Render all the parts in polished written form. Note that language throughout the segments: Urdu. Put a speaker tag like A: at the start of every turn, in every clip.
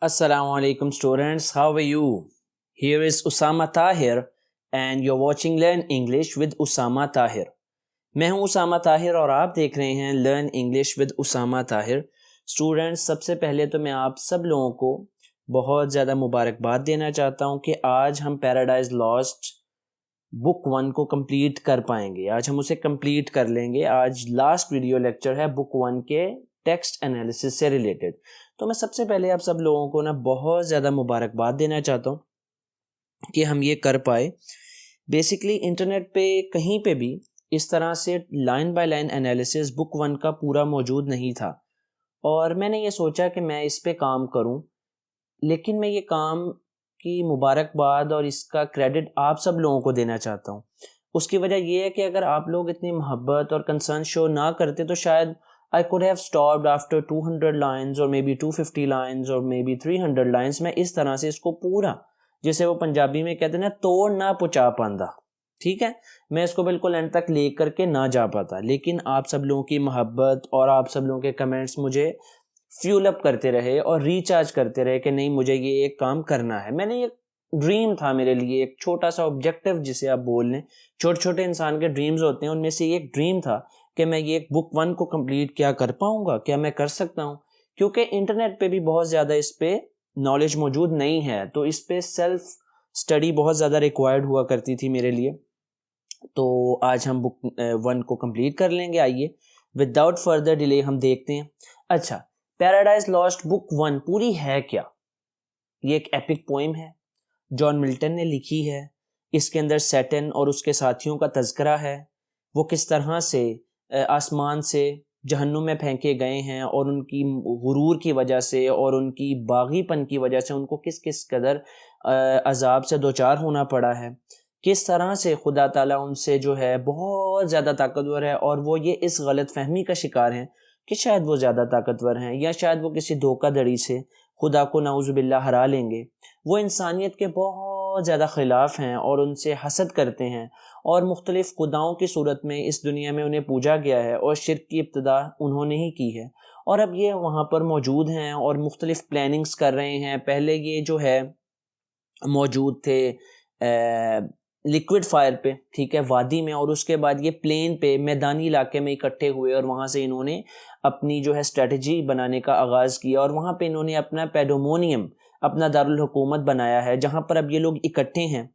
A: Assalamu alaikum students, how are you? Here is Usama Tahir and you're watching Learn English with Usama Tahir. میں ہوں اسامہ طاہر اور آپ دیکھ رہے ہیں learn English with Usama Tahir. Students, سب سے پہلے تو میں آپ سب لوگوں کو بہت زیادہ مبارکباد دینا چاہتا ہوں کہ آج ہم پیراڈائز لاسٹ بک 1 کو کمپلیٹ کر پائیں گے. آج ہم اسے کمپلیٹ کر لیں گے. آج لاسٹ ویڈیو لیکچر ہے بک 1 کے ٹیکسٹ انالیسس سے ریلیٹڈ. تو میں سب سے پہلے آپ سب لوگوں کو بہت زیادہ مبارکباد دینا چاہتا ہوں کہ ہم یہ کر پائے. بیسکلی انٹرنیٹ پہ کہیں پہ بھی اس طرح سے لائن بائی لائن انالیسس بک 1 کا پورا موجود نہیں تھا، اور میں نے یہ سوچا کہ میں اس پہ کام کروں. لیکن میں یہ کام کی مبارکباد اور اس کا کریڈٹ آپ سب لوگوں کو دینا چاہتا ہوں. اس کی وجہ یہ ہے کہ اگر آپ لوگ اتنی محبت اور کنسرن شو نہ کرتے تو شاید I could have stopped after 200 lines or maybe 250 lines or maybe 300 lines. میں اس طرح سے اس کو پورا، جسے وہ پنجابی میں کہتے ہیں نا، توڑ نہ پچا پاندہ. ٹھیک ہے، میں اس کو بالکل اینڈ تک لے کر کے نہ جا پاتا. لیکن آپ سب لوگوں کی محبت اور آپ سب لوگوں کے کمنٹس مجھے فیول اپ کرتے رہے اور ریچارج کرتے رہے کہ نہیں، مجھے یہ ایک کام کرنا ہے. میں نے یہ ڈریم تھا میرے لیے، ایک چھوٹا سا آبجیکٹیو جسے آپ بول لیں. چھوٹے چھوٹے انسان کے ڈریمز ہوتے ہیں، ان میں سے ایک ڈریم تھا کہ میں یہ بک 1 کو کمپلیٹ کیا کر پاؤں گا، کیا میں کر سکتا ہوں. کیونکہ انٹرنیٹ پہ بھی بہت زیادہ اس پہ نالج موجود نہیں ہے، تو اس پہ سیلف اسٹڈی بہت زیادہ ریکوائرڈ ہوا کرتی تھی میرے لیے. تو آج ہم بک 1 کو کمپلیٹ کر لیں گے. آئیے وداؤٹ فردر ڈیلے ہم دیکھتے ہیں. اچھا، پیراڈائز لاسٹ بک 1 پوری ہے کیا؟ یہ ایک ایپک پوئم ہے، جان ملٹن نے لکھی ہے. اس کے اندر سیٹن اور اس کے ساتھیوں کا تذکرہ ہے. وہ کس طرح سے آسمان سے جہنم میں پھینکے گئے ہیں، اور ان کی غرور کی وجہ سے اور ان کی باغی پن کی وجہ سے ان کو کس کس قدر عذاب سے دوچار ہونا پڑا ہے. کس طرح سے خدا تعالیٰ ان سے جو ہے بہت زیادہ طاقتور ہے، اور وہ یہ اس غلط فہمی کا شکار ہیں کہ شاید وہ زیادہ طاقتور ہیں، یا شاید وہ کسی دھوکہ دڑی سے خدا کو نعوذ باللہ ہرا لیں گے. وہ انسانیت کے بہت زیادہ خلاف ہیں اور ان سے حسد کرتے ہیں، اور مختلف خداؤں کی صورت میں اس دنیا میں انہیں پوجا گیا ہے، اور شرک کی ابتدا انہوں نے ہی کی ہے. اور اب یہ وہاں پر موجود ہیں اور مختلف پلاننگز کر رہے ہیں. پہلے یہ جو ہے موجود تھے لیکوڈ فائر پہ، ٹھیک ہے، وادی میں، اور اس کے بعد یہ پلین پہ میدانی علاقے میں اکٹھے ہوئے، اور وہاں سے انہوں نے اپنی جو ہے اسٹریٹجی بنانے کا آغاز کیا، اور وہاں پہ انہوں نے اپنا پیڈومونیم، اپنا دارالحکومت بنایا ہے، جہاں پر اب یہ لوگ اکٹھے ہیں.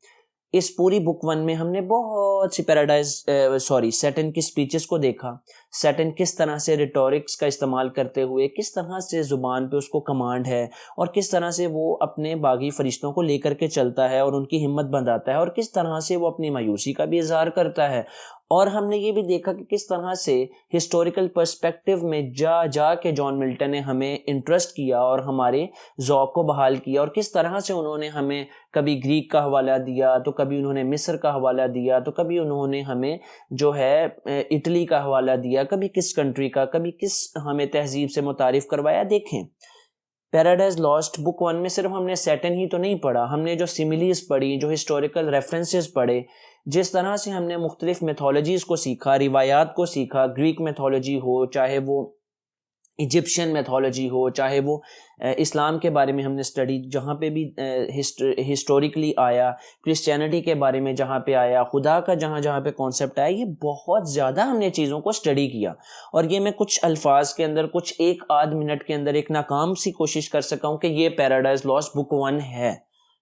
A: اس پوری بک 1 میں ہم نے بہت سی سیٹن کی سپیچز کو دیکھا. سیٹن کس طرح سے ریٹورکس کا استعمال کرتے ہوئے کس طرح سے زبان پہ اس کو کمانڈ ہے، اور کس طرح سے وہ اپنے باغی فرشتوں کو لے کر کے چلتا ہے اور ان کی ہمت بندھاتا ہے، اور کس طرح سے وہ اپنی مایوسی کا بھی اظہار کرتا ہے. اور ہم نے یہ بھی دیکھا کہ کس طرح سے ہسٹوریکل پرسپیکٹیو میں جا کے جان ملٹن نے ہمیں انٹرسٹ کیا اور ہمارے ذوق کو بحال کیا، اور کس طرح سے انہوں نے ہمیں کبھی گریک کا حوالہ دیا، تو کبھی انہوں نے مصر کا حوالہ دیا، تو کبھی انہوں نے ہمیں جو ہے اٹلی کا حوالہ دیا، کبھی کس کنٹری کا، کبھی کس ہمیں تہذیب سے متعارف کروایا. دیکھیں، پیراڈائز لاسٹ بک 1 میں صرف ہم نے سیٹن ہی تو نہیں پڑھا، ہم نے جو سیملیز پڑھی، جو ہسٹوریکل ریفرنسز پڑھے، جس طرح سے ہم نے مختلف میتھولوجیز کو سیکھا، روایات کو سیکھا. گریک میتھولوجی ہو، چاہے وہ ایجپشین میتھولوجی ہو، چاہے وہ اسلام کے بارے میں ہم نے اسٹڈی جہاں پہ بھی ہسٹوریکلی آیا، کرسچینٹی کے بارے میں جہاں پہ آیا، خدا کا جہاں پہ کانسیپٹ آیا، یہ بہت زیادہ ہم نے چیزوں کو اسٹڈی کیا. اور یہ میں کچھ الفاظ کے اندر، کچھ ایک آدھ منٹ کے اندر ایک ناکام سی کوشش کر سکا ہوں کہ یہ پیراڈائز لاسٹ بک 1 ہے.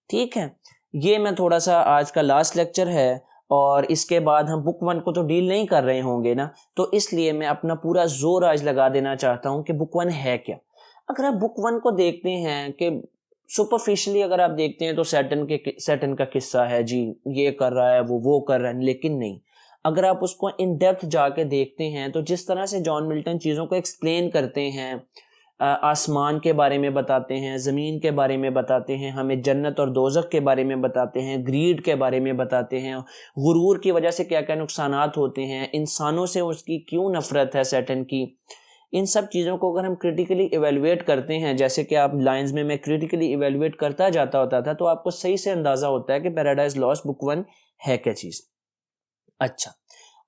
A: ٹھیک ہے، یہ میں تھوڑا سا آج کا لاسٹ لیکچر ہے، اور اس کے بعد ہم بک 1 کو تو ڈیل نہیں کر رہے ہوں گے نا، تو اس لیے میں اپنا پورا زور آج لگا دینا چاہتا ہوں کہ بک 1 ہے کیا. اگر آپ بک 1 کو دیکھتے ہیں کہ سپرفیشلی اگر آپ دیکھتے ہیں تو سیٹن کا قصہ ہے، جی یہ کر رہا ہے، وہ کر رہا ہے، لیکن نہیں. اگر آپ اس کو ان ڈیپتھ جا کے دیکھتے ہیں تو جس طرح سے جان ملٹن چیزوں کو ایکسپلین کرتے ہیں، آسمان کے بارے میں بتاتے ہیں، زمین کے بارے میں بتاتے ہیں، ہمیں جنت اور دوزخ کے بارے میں بتاتے ہیں، گریڈ کے بارے میں بتاتے ہیں، غرور کی وجہ سے کیا کیا نقصانات ہوتے ہیں، انسانوں سے اس کی کیوں نفرت ہے سیٹن کی. ان سب چیزوں کو اگر ہم کریٹیکلی ایویلویٹ کرتے ہیں، جیسے کہ آپ لائنز میں کریٹیکلی ایویلویٹ کرتا جاتا ہوتا تھا، تو آپ کو صحیح سے اندازہ ہوتا ہے کہ پیراڈائز لاسٹ بک 1 ہے کیا چیز. اچھا،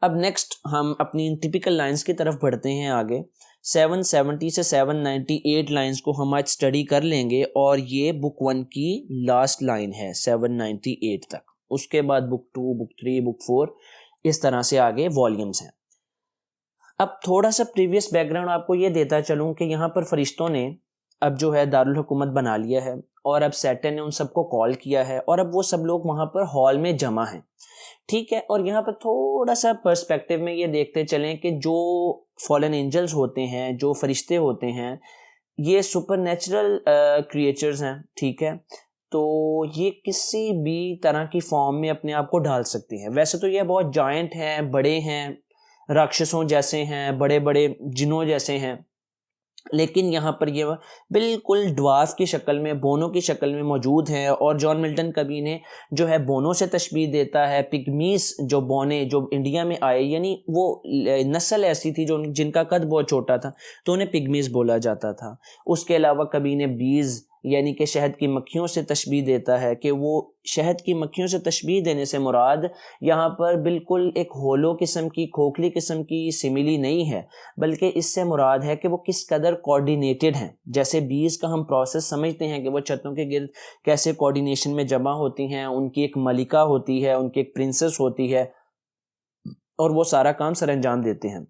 A: اب نیکسٹ ہم اپنی ٹپیکل لائنز کی طرف بڑھتے ہیں آگے. 770 سے 798 لائنز کو ہم آج اسٹڈی کر لیں گے، اور یہ بک 1 کی لاسٹ لائن ہے 798 تک. اس کے بعد بک 2، بک 3، بک 4، اس طرح سے آگے والیومز ہیں. اب تھوڑا سا پریویس بیک گراؤنڈ آپ کو یہ دیتا چلوں کہ یہاں پر فرشتوں نے اب جو ہے دارالحکومت بنا لیا ہے، اور اب سیٹن نے ان سب کو کال کیا ہے، اور اب وہ سب لوگ وہاں پر ہال میں جمع ہیں. ٹھیک ہے، اور یہاں پر تھوڑا سا پرسپیکٹیو میں یہ دیکھتے چلیں کہ جو فالن اینجلز ہوتے ہیں، جو فرشتے ہوتے ہیں، یہ سپر نیچرل کریچرز ہیں. ٹھیک ہے، تو یہ کسی بھی طرح کی فارم میں اپنے آپ کو ڈھال سکتے ہیں. ویسے تو یہ بہت جائنٹ ہیں، بڑے ہیں، راکشسوں جیسے ہیں، بڑے بڑے جنوں جیسے ہیں، لیکن یہاں پر یہ بالکل ڈوارف کی شکل میں، بونوں کی شکل میں موجود ہیں. اور جان ملٹن کبھی نے جو ہے بونوں سے تشبیہ دیتا ہے. پگمیز جو بونے جو انڈیا میں آئے، یعنی وہ نسل ایسی تھی جن کا قد بہت چھوٹا تھا، تو انہیں پگمیز بولا جاتا تھا. اس کے علاوہ کبھی نے بیز یعنی کہ شہد کی مکھیوں سے تشبیہ دیتا ہے کہ وہ شہد کی مکھیوں سے تشبیہ دینے سے مراد یہاں پر بالکل ایک ہولو قسم کی، کھوکھلی قسم کی سملی نہیں ہے، بلکہ اس سے مراد ہے کہ وہ کس قدر کوارڈینیٹڈ ہیں. جیسے بیز کا ہم پروسیس سمجھتے ہیں کہ وہ چھتوں کے گرد کیسے کوارڈینیشن میں جمع ہوتی ہیں، ان کی ایک ملکہ ہوتی ہے، ان کی ایک پرنسس ہوتی ہے، اور وہ سارا کام سر انجام دیتے ہیں.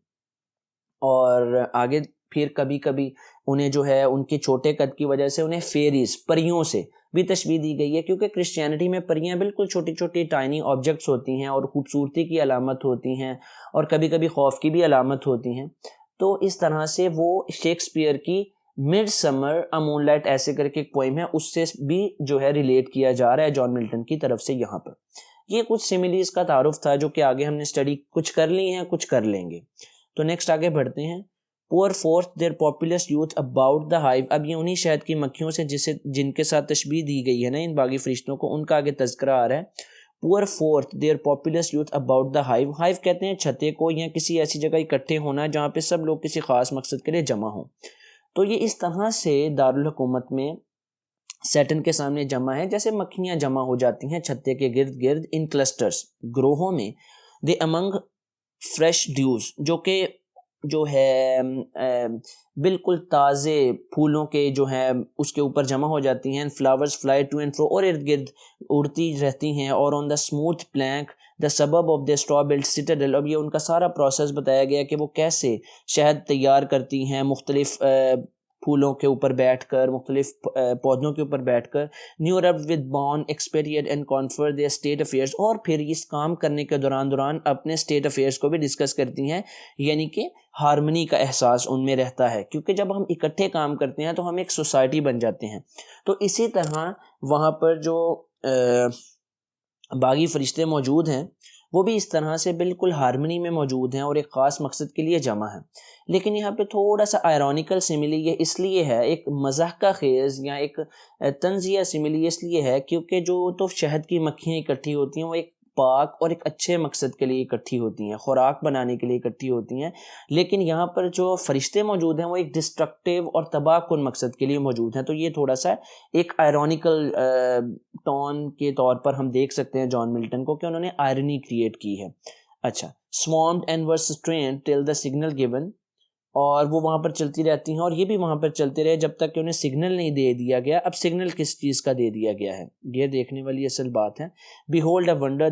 A: اور آگے پھر کبھی کبھی انہیں جو ہے ان کے چھوٹے قد کی وجہ سے انہیں فیریز، پریوں سے بھی تشبیہ دی گئی ہے، کیونکہ کرسچینٹی میں پریاں بالکل چھوٹی چھوٹی ٹائنی آبجیکٹس ہوتی ہیں، اور خوبصورتی کی علامت ہوتی ہیں، اور کبھی کبھی خوف کی بھی علامت ہوتی ہیں. تو اس طرح سے وہ شیکسپیئر کی مڈ سمر اے مون لائٹ ایسے کر کے ایک پوئم ہے، اس سے بھی جو ہے ریلیٹ کیا جا رہا ہے جان ملٹن کی طرف سے. یہاں پر یہ کچھ سیملیز کا تعارف تھا جو کہ آگے ہم نے اسٹڈی کچھ کر لی ہیں، کچھ کر لیں گے. تو نیکسٹ آگے بڑھتے ہیں. Pour forth their populous youth about the hive. اب یہ انہی شہد کی مکھیوں سے جن کے ساتھ تشبیہ دی گئی ہے نا ان باغی فرشتوں کو، ان کا آگے تذکرہ آ رہا ہے. Pour forth their populous youth about the hive. Hive کہتے ہیں چھتے کو، یا کسی ایسی جگہ اکٹھے ہونا جہاں پہ سب لوگ کسی خاص مقصد کے لیے جمع ہوں. تو یہ اس طرح سے دارالحکومت میں سیٹن کے سامنے جمع ہے جیسے مکھیاں جمع ہو جاتی ہیں چھتے کے گرد گرد ان کلسٹرز، گروہوں میں. دے امنگ فریش ڈیوز، جو کہ جو ہے بالکل تازے پھولوں کے جو ہیں اس کے اوپر جمع ہو جاتی ہیں. فلاورز فلائی ٹو اینڈ فرو، اور ارد گرد اڑتی رہتی ہیں. اور آن دا اسموتھ پلانک دا سبب آف دا اسٹرا بلٹ سٹاڈل. اب یہ ان کا سارا پروسیس بتایا گیا کہ وہ کیسے شہد تیار کرتی ہیں مختلف پھولوں کے اوپر بیٹھ کر، مختلف پودوں کے اوپر بیٹھ کر. New rubbed with balm expatiate and confer their state affairs. اور پھر اس کام کرنے کے دوران اپنے اسٹیٹ افیئرس کو بھی ڈسکس کرتی ہیں، یعنی کہ ہارمنی کا احساس ان میں رہتا ہے، کیونکہ جب ہم اکٹھے کام کرتے ہیں تو ہم ایک سوسائٹی بن جاتے ہیں. تو اسی طرح وہاں پر جو باغی فرشتے موجود ہیں وہ بھی اس طرح سے بالکل ہارمنی میں موجود ہیں اور ایک خاص مقصد کے لیے جمع ہیں. لیکن یہاں پہ تھوڑا سا آئرونیکل سملی یہ اس لیے ہے، ایک مضحکہ خیز یا ایک طنزیہ سملی اس لیے ہے کیونکہ جو تو شہد کی مکھیاں اکٹھی ہوتی ہیں وہ ایک پاک اور ایک اچھے مقصد کے لیے اکٹھی ہوتی ہیں، خوراک بنانے کے لیے اکٹھی ہوتی ہیں. لیکن یہاں پر جو فرشتے موجود ہیں وہ ایک ڈسٹرکٹیو اور تباہ کن مقصد کے لیے موجود ہیں. تو یہ تھوڑا سا ایک آئرونیکل ٹون کے طور پر ہم دیکھ سکتے ہیں جان ملٹن کو کہ انہوں نے آئرنی کریٹ کی ہے. اچھا، swarmed and were strained till the signal given. اور وہ وہاں پر چلتی رہتی ہیں اور یہ بھی وہاں پر چلتے رہے جب تک کہ انہیں سگنل نہیں دے دیا گیا. اب سگنل کس چیز کا دے دیا گیا ہے، یہ دیکھنے والی اصل بات ہے. Behold a wonder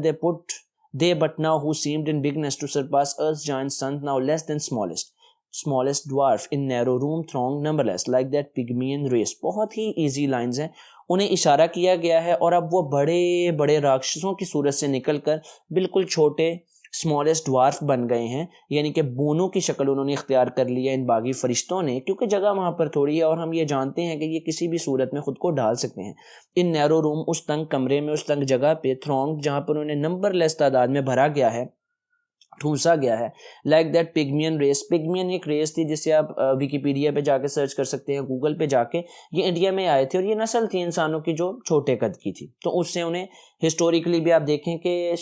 A: they but now who seemed in bigness to surpass earth's giant sons, now less than smallest dwarf in narrow room throng numberless like that pygmean race. بہت ہی ایزی لائنز ہیں، انہیں اشارہ کیا گیا ہے اور اب وہ بڑے بڑے راکشسوں کی صورت سے نکل کر بالکل چھوٹے اسمالسٹ ڈوارف بن گئے ہیں، یعنی کہ بونوں کی شکل انہوں نے اختیار کر لیا ان باغی فرشتوں نے، کیونکہ جگہ وہاں پر تھوڑی ہے اور ہم یہ جانتے ہیں کہ یہ کسی بھی صورت میں خود کو ڈال سکتے ہیں. ان نیرو روم، اس تنگ کمرے میں، اس تنگ جگہ پہ، تھرونگ جہاں پر انہیں نمبر لیس تعداد میں بھرا گیا ہے، ٹھونسا گیا ہے. Like that Pigmean race. Pigmean ایک ریس تھی جسے آپ ویکیپیڈیا پہ جا کے سرچ کر سکتے ہیں، گوگل پہ جا کے. یہ انڈیا میں آئے تھے اور یہ نسل تھی انسانوں کی جو چھوٹے قد کی تھی. تو اس سے انہیں ہسٹوریکلی بھی آپ دیکھیں کہ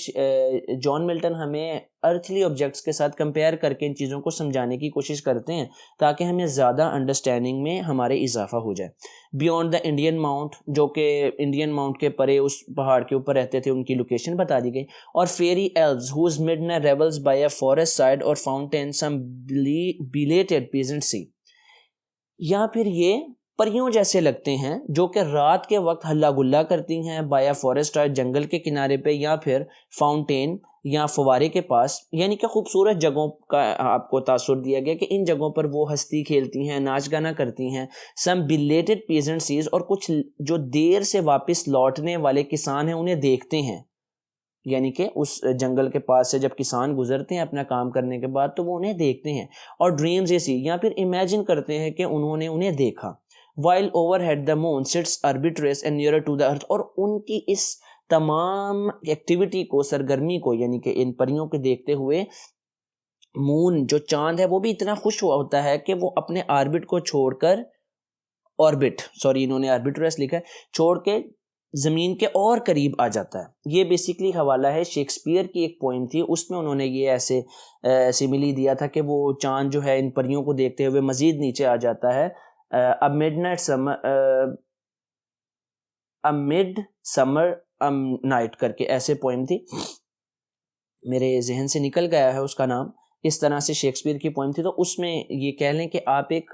A: جان ملٹن ہمیں ارتھلی آبجیکٹس کے ساتھ کمپیئر کر کے ان چیزوں کو سمجھانے کی کوشش کرتے ہیں تاکہ ہمیں زیادہ انڈرسٹینڈنگ میں ہمارے اضافہ ہو جائے. بیونڈ دا انڈین ماؤنٹ, جو کہ انڈین ماؤنٹ کے پرے اس پہاڑ کے اوپر رہتے تھے, ان کی لوکیشن بتا دی گئی. اور faery elves whose midnight revels by a forest side or fountain some belated peasant see. یا پھر یہ پریوں جیسے لگتے ہیں جو کہ رات کے وقت ہلا گلا کرتی ہیں بایا فارسٹ, جنگل کے کنارے پہ یا پھر فاؤنٹین یا فوارے کے پاس, یعنی کہ خوبصورت جگہوں کا آپ کو تاثر دیا گیا کہ ان جگہوں پر وہ ہستی کھیلتی ہیں, ناچ گانا کرتی ہیں. سم بلیٹڈ پیزنٹ سیز, اور کچھ جو دیر سے واپس لوٹنے والے کسان ہیں انہیں دیکھتے ہیں, یعنی کہ اس جنگل کے پاس سے جب کسان گزرتے ہیں اپنا کام کرنے کے بعد تو وہ انہیں دیکھتے ہیں. اور ڈریمز ایسی, یا پھر امیجن کرتے ہیں کہ انہوں نے انہیں دیکھا. while overhead the moon sits arbitrary and nearer to the earth, اور ان کی اس تمام ایکٹیویٹی کو, سرگرمی کو, یعنی کہ ان پریوں کو دیکھتے ہوئے مون جو چاند ہے وہ بھی اتنا خوش ہوا ہوتا ہے کہ وہ اپنے آربٹ کو چھوڑ کر, انہوں نے آربٹریس لکھا ہے, چھوڑ کے زمین کے اور قریب آ جاتا ہے. یہ بیسیکلی حوالہ ہے شیکسپیئر کی ایک پوئم تھی, اس میں انہوں نے یہ ایسے سیملی دیا تھا کہ وہ چاند جو ہے ان پریوں کو دیکھتے ہوئے مزید نیچے آ جاتا ہے. مڈ سمر نائٹ کر کے ایسے پوئم تھی, میرے ذہن سے نکل گیا ہے اس کا نام. اس طرح سے شیکسپیئر کی پوئم تھی, تو اس میں یہ کہہ لیں کہ آپ ایک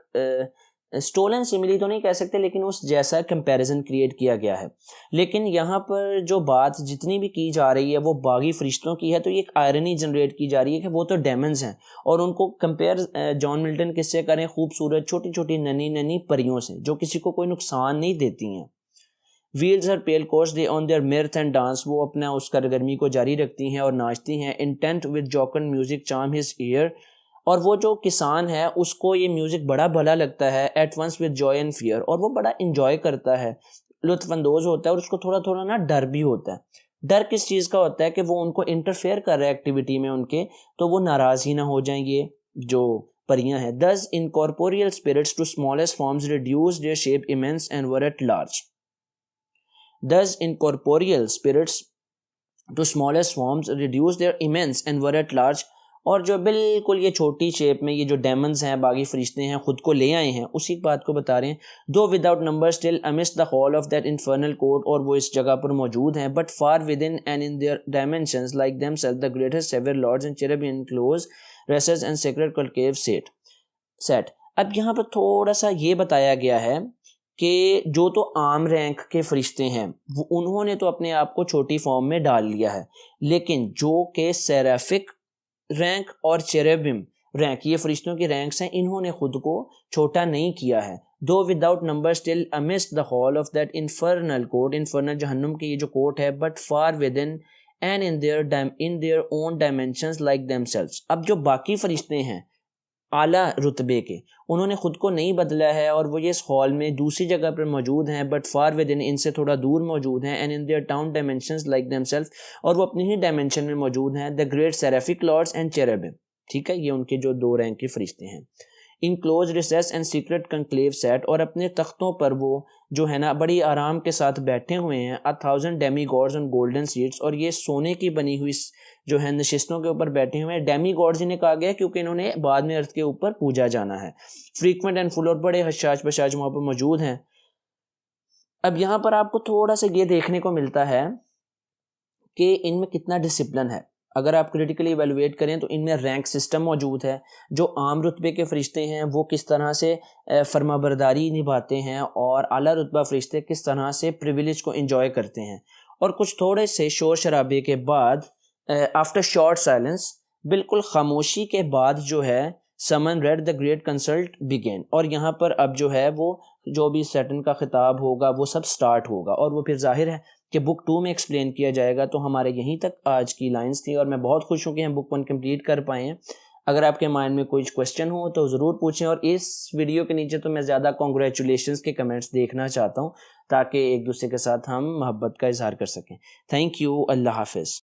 A: اسٹولن سیملی تو نہیں کہہ سکتے لیکن اس جیسا کمپیریزن کریٹ کیا گیا ہے. لیکن یہاں پر جو بات جتنی بھی کی جا رہی ہے وہ باغی فرشتوں کی ہے, تو یہ ایک آئرنی جنریٹ کی جا رہی ہے کہ وہ تو ڈیمنز ہیں اور ان کو کمپیئر جان ملٹن کس سے کریں, خوبصورت چھوٹی چھوٹی ننی ننی پریوں سے جو کسی کو کوئی نقصان نہیں دیتی ہیں. ویلز اور pale course they on their mirth and dance, وہ اپنا اس سرگرمی کو جاری رکھتی ہیں اور ناچتی ہیں. Intent with jocund music charm his ear, اور وہ جو کسان ہے اس کو یہ میوزک بڑا بھلا لگتا ہے. At once with joy and fear, اور وہ بڑا انجوائے کرتا ہے, لطف اندوز ہوتا ہے, اور اس کو تھوڑا تھوڑا نا ڈر بھی ہوتا ہے. ڈر کس چیز کا ہوتا ہے کہ وہ ان کو انٹرفیئر کر رہا ہے ایکٹیویٹی میں ان کے, تو وہ ناراض ہی نہ ہو جائیں یہ جو پریاں ہیں. Thus incorporeal spirits to smallest forms reduce their shape immense and were at large. Thus incorporeal spirits to smallest forms reduce their immense and were at large, اور جو بالکل یہ چھوٹی شیپ میں یہ جو ڈیمنز ہیں, باغی فرشتے ہیں, خود کو لے آئے ہیں, اسی بات کو بتا رہے ہیں. Though without number still amidst the whole of that infernal court, اور وہ اس جگہ پر موجود ہیں, but far within and in their dimensions like themselves the greatest several lords and cherubim close recess and sacred conclave sat. اب یہاں پر تھوڑا سا یہ بتایا گیا ہے کہ جو تو عام رینک کے فرشتے ہیں وہ انہوں نے تو اپنے آپ کو چھوٹی فارم میں ڈال لیا ہے, لیکن جو کہ سیرافک رینک اور چیریبم رینک, یہ فرشتوں کی رینکس ہیں, انہوں نے خود کو چھوٹا نہیں کیا ہے. Though without number still amidst the whole of that infernal court, infernal جہنم کی یہ جو کوٹ ہے, but far within and in their own dimensions like themselves. اب جو باقی فرشتے ہیں اعلیٰ رتبے کے, انہوں نے خود کو نہیں بدلا ہے اور وہ یہ اس ہال میں دوسری جگہ پر موجود ہیں, بٹ فار ود ان سے تھوڑا دور موجود ہیں, and in their own dimensions like themselves, اور وہ اپنی ہی ڈائمینشن میں موجود ہیں. The great seraphic lords and cherubim, ٹھیک ہے, یہ ان کے جو 2 رینک کے فرشتے ہیں. In close recess and secret conclave sat, اور اپنے تختوں پر وہ جو ہے نا بڑی آرام کے ساتھ بیٹھے ہوئے ہیں. 1000 ڈیمی گاڈز آن گولڈن سیٹس, اور یہ سونے کی بنی ہوئی جو ہے نشستوں کے اوپر بیٹھے ہوئے ہیں. ڈیمی گاڈز انہیں کہا گیا کیونکہ انہوں نے بعد میں ارتھ کے اوپر پوجا جانا ہے. فریکوینٹ اینڈ فل, اور بڑے حشاش بشاش وہاں پر موجود ہیں. اب یہاں پر آپ کو تھوڑا سا یہ دیکھنے کو ملتا ہے کہ ان میں کتنا ڈسپلن ہے. اگر آپ کریٹیکلی ایویلویٹ کریں تو ان میں رینک سسٹم موجود ہے. جو عام رتبے کے فرشتے ہیں وہ کس طرح سے فرما برداری نبھاتے ہیں, اور اعلیٰ رتبہ فرشتے کس طرح سے پریویلیج کو انجوائے کرتے ہیں. اور کچھ تھوڑے سے شور شرابے کے بعد, آفٹر شارٹ سائلنس, بالکل خاموشی کے بعد جو ہے, سمن read the great consult begin, اور یہاں پر اب جو ہے وہ جو بھی سیٹن کا خطاب ہوگا وہ سب سٹارٹ ہوگا, اور وہ پھر ظاہر ہے کہ بک 2 میں ایکسپلین کیا جائے گا. تو ہمارے یہیں تک آج کی لائنز تھی, اور میں بہت خوش ہوں کہ ہم بک 1 کمپلیٹ کر پائے ہیں. اگر آپ کے مائنڈ میں کوئی کوشچن ہو تو ضرور پوچھیں, اور اس ویڈیو کے نیچے تو میں زیادہ کانگریچولیشنز کے کمنٹس دیکھنا چاہتا ہوں تاکہ ایک دوسرے کے ساتھ ہم محبت کا اظہار کر سکیں. تھینک یو, اللہ حافظ.